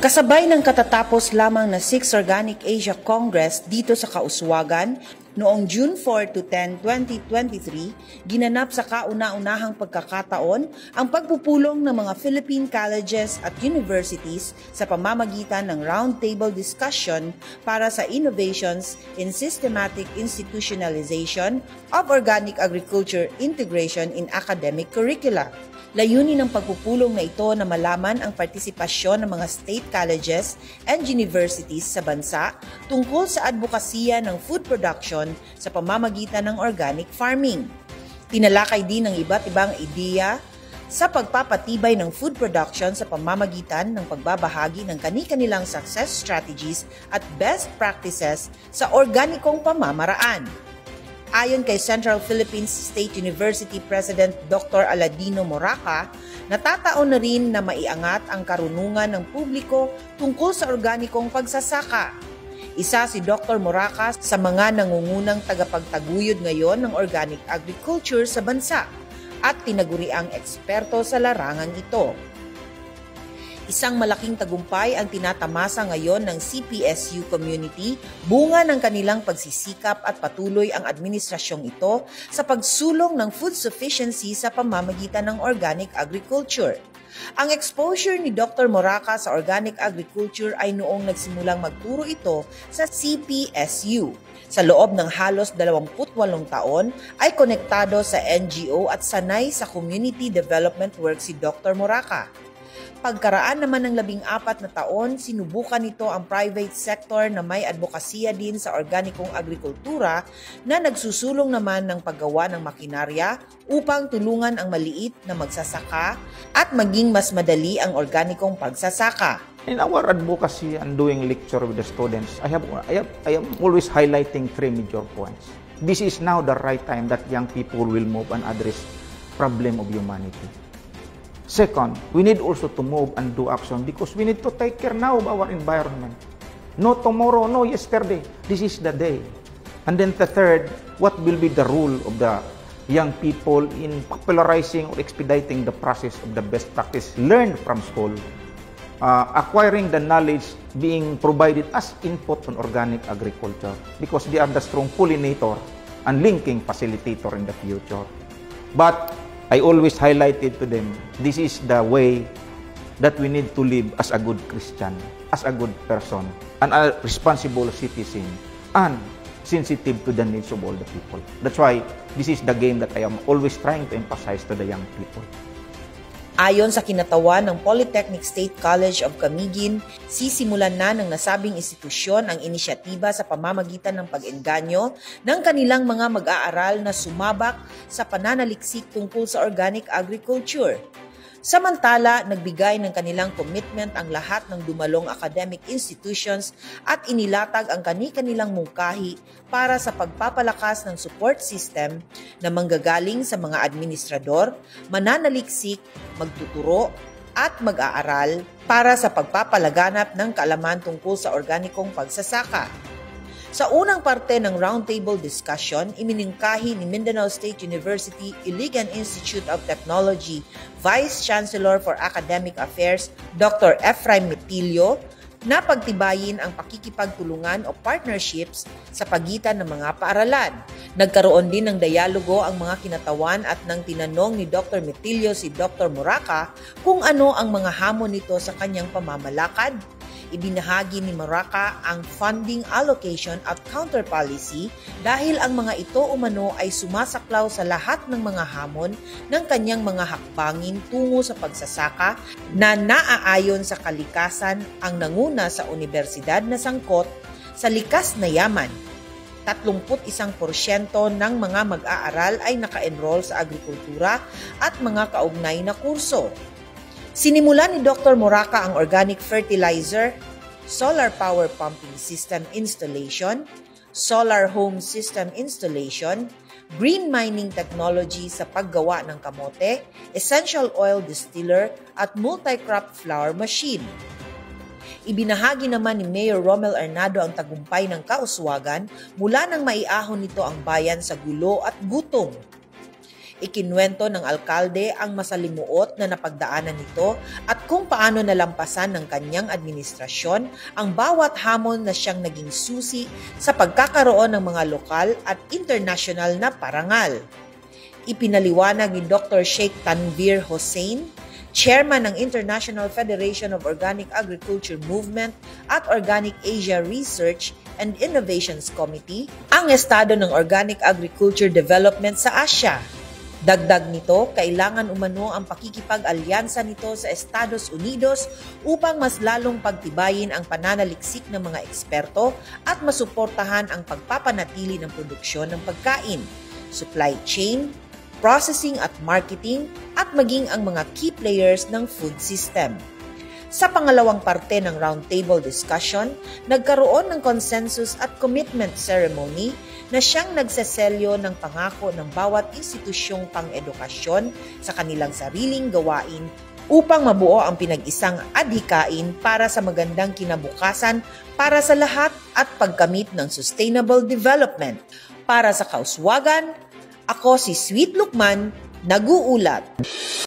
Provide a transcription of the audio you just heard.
Kasabay ng katatapos lamang na 6th Organic Asia Congress dito sa Kauswagan noong June 4 to 10, 2023, ginanap sa kauna-unahang pagkakataon ang pagpupulong ng mga Philippine colleges at universities sa pamamagitan ng roundtable discussion para sa innovations in systematic institutionalization of organic agriculture integration in academic curricula. Layunin ng pagpupulong na ito na malaman ang partisipasyon ng mga state colleges and universities sa bansa tungkol sa advokasya ng food production sa pamamagitan ng organic farming. Tinalakay din ng iba't ibang ideya sa pagpapatibay ng food production sa pamamagitan ng pagbabahagi ng kani-kanilang success strategies at best practices sa organikong pamamaraan. Ayon kay Central Philippines State University President Dr. Aladino Moraca, natataon na rin na maiangat ang karunungan ng publiko tungkol sa organikong pagsasaka. Isa si Dr. Moraca sa mga nangungunang tagapagtaguyod ngayon ng organic agriculture sa bansa at tinaguriang eksperto sa larangang ito. Isang malaking tagumpay ang tinatamasa ngayon ng CPSU community, bunga ng kanilang pagsisikap at patuloy ang administrasyong ito sa pagsulong ng food sufficiency sa pamamagitan ng organic agriculture. Ang exposure ni Dr. Moraca sa organic agriculture ay noong nagsimulang magturo ito sa CPSU. Sa loob ng halos 28 taon ay konektado sa NGO at sanay sa community development work si Dr. Moraca. Pagkaraan naman ng 14 na taon, sinubukan nito ang private sector na may advokasya din sa organikong agrikultura na nagsusulong naman ng paggawa ng makinarya upang tulungan ang maliit na magsasaka at maging mas madali ang organikong pagsasaka. In our advocacy and doing lecture with the students, I am always highlighting three major points. This is now the right time that young people will move and address problem of humanity. Second, we need also to move and do action because we need to take care now of our environment. No tomorrow, no yesterday. This is the day. And then the third, what will be the role of the young people in popularizing or expediting the process of the best practice learned from school, acquiring the knowledge being provided as input on organic agriculture because they are the strong pollinator and linking facilitator in the future. But I always highlighted to them, this is the way that we need to live as a good Christian, as a good person, and a responsible citizen, and sensitive to the needs of all the people. That's why this is the game that I am always trying to emphasize to the young people. Ayon sa kinatawan ng Polytechnic State College of Camiguin, sisimulan na ng nasabing institusyon ang inisyatiba sa pamamagitan ng pag-engganyo ng kanilang mga mag-aaral na sumabak sa pananaliksik tungkol sa organic agriculture. Samantala, nagbigay ng kanilang commitment ang lahat ng dumalong academic institutions at inilatag ang kani-kanilang mungkahi para sa pagpapalakas ng support system na manggagaling sa mga administrador, mananaliksik, magtuturo at mag-aaral para sa pagpapalaganap ng kaalaman tungkol sa organikong pagsasaka. Sa unang parte ng roundtable discussion, iminungkahi ni Mindanao State University Iligan Institute of Technology Vice Chancellor for Academic Affairs Dr. Efraim Metilio na pagtibayin ang pakikipagtulungan o partnerships sa pagitan ng mga paaralan. Nagkaroon din ng dialogo ang mga kinatawan at nang tinanong ni Dr. Metilio si Dr. Moraca kung ano ang mga hamon nito sa kanyang pamamalakad. Ibinahagi ni Moraca ang funding allocation at counter policy dahil ang mga ito umano ay sumasaklaw sa lahat ng mga hamon ng kanyang mga hakbangin tungo sa pagsasaka na naaayon sa kalikasan ang nanguna sa universidad na sangkot sa likas na yaman. 31% ng mga mag-aaral ay naka-enroll sa agrikultura at mga kaugnay na kurso. Sinimulan ni Dr. Moraca ang organic fertilizer, solar power pumping system installation, solar home system installation, green mining technology sa paggawa ng kamote, essential oil distiller at multi-crop flower machine. Ibinahagi naman ni Mayor Romel Arnado ang tagumpay ng Kauswagan mula nang maiahon nito ang bayan sa gulo at gutom. Ikinwento ng alkalde ang masalimuot na napagdaanan nito at kung paano nalampasan ng kanyang administrasyon ang bawat hamon na siyang naging susi sa pagkakaroon ng mga lokal at international na parangal. Ipinaliwanag ni Dr. Sheikh Tanvir Hossain, Chairman ng International Federation of Organic Agriculture Movement at Organic Asia Research and Innovations Committee, ang estado ng organic agriculture development sa Asya. Dagdag nito, kailangan umano ang pakikipag-alyansa nito sa Estados Unidos upang mas lalong pagtibayin ang pananaliksik ng mga eksperto at masuportahan ang pagpapanatili ng produksyon ng pagkain, supply chain, processing at marketing, at maging ang mga key players ng food system. Sa pangalawang parte ng roundtable discussion, nagkaroon ng consensus at commitment ceremony na siyang nagseselyo ng pangako ng bawat institusyong pang-edukasyon sa kanilang sariling gawain upang mabuo ang pinag-isang adhikain para sa magandang kinabukasan para sa lahat at pagkamit ng sustainable development. Para sa Kauswagan, ako si Sweet Lukman, nag-uulat.